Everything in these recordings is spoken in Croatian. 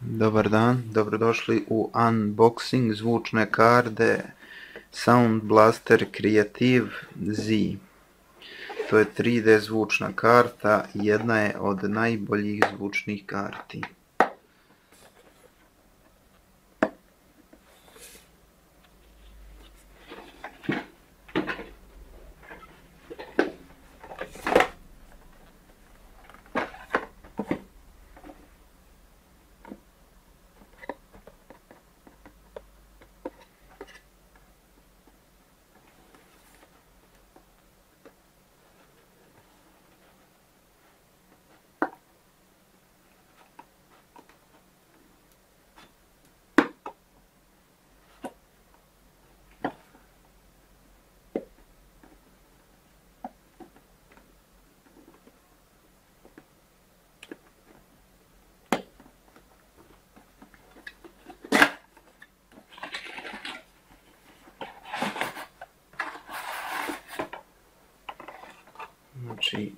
Dobar dan, dobrodošli u unboxing zvučne karte Sound Blaster Creative Z. To je 3D zvučna karta i jedna je od najboljih zvučnih karti. Znači,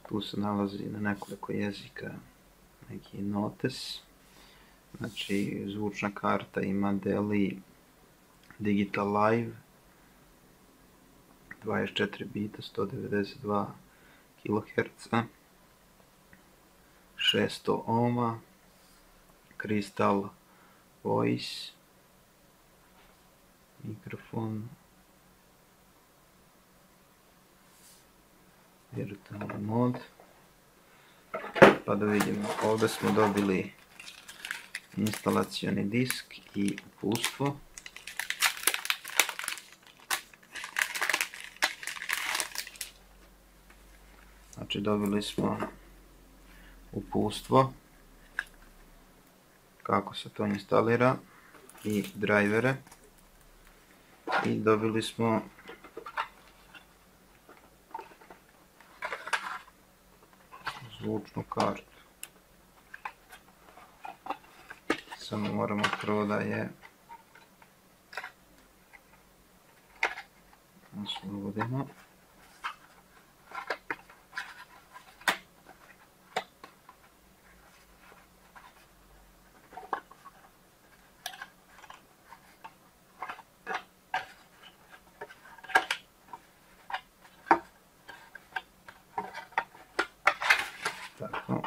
tu se nalazi na nekoliko jezika neki notes. Znači, zvučna karta ima Deli Digital Live 24 bita, 192 kHz, 600 ohma, Crystal Voice, mikrofon, virtualni mod. Pa da vidimo, ovdje smo dobili instalacioni disk i uputstvo. Znači, dobili smo uputstvo kako se to instalira i drajvere, i dobili smo zvučnu kartu. Samo moramo prvo da je oslobodimo. Tako.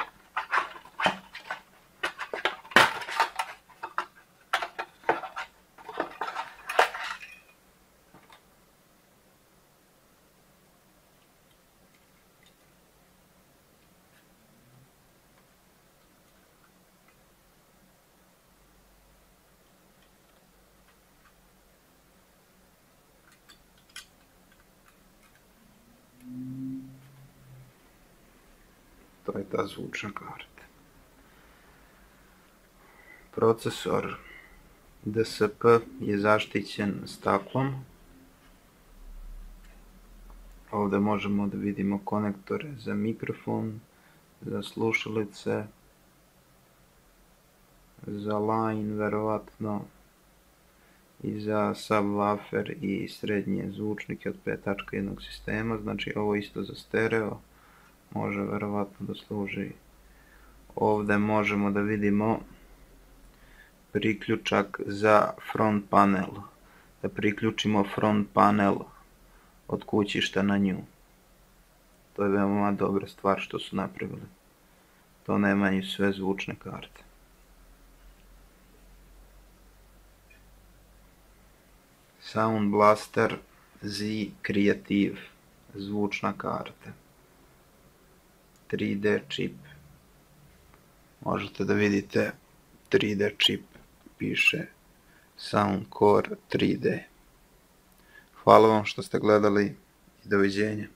To je ta zvučna karta. Procesor DSP je zaštićen staklom. Ovdje možemo da vidimo konektore za mikrofon, za slušalice, za line verovatno, i za subwoofer i srednje zvučnike od 5.1 sistema. Znači, ovo isto za stereo može verovatno da služi. Ovdje možemo da vidimo priključak za front panel, da priključimo front panel od kućišta na nju. To je veoma dobra stvar što su napravili. To nemaju sve zvučne karte. Sound Blaster Z Creative zvučna karta, 3D čip. Možete da vidite 3D čip, piše Soundcore 3D. Hvala vam što ste gledali i doviđenja.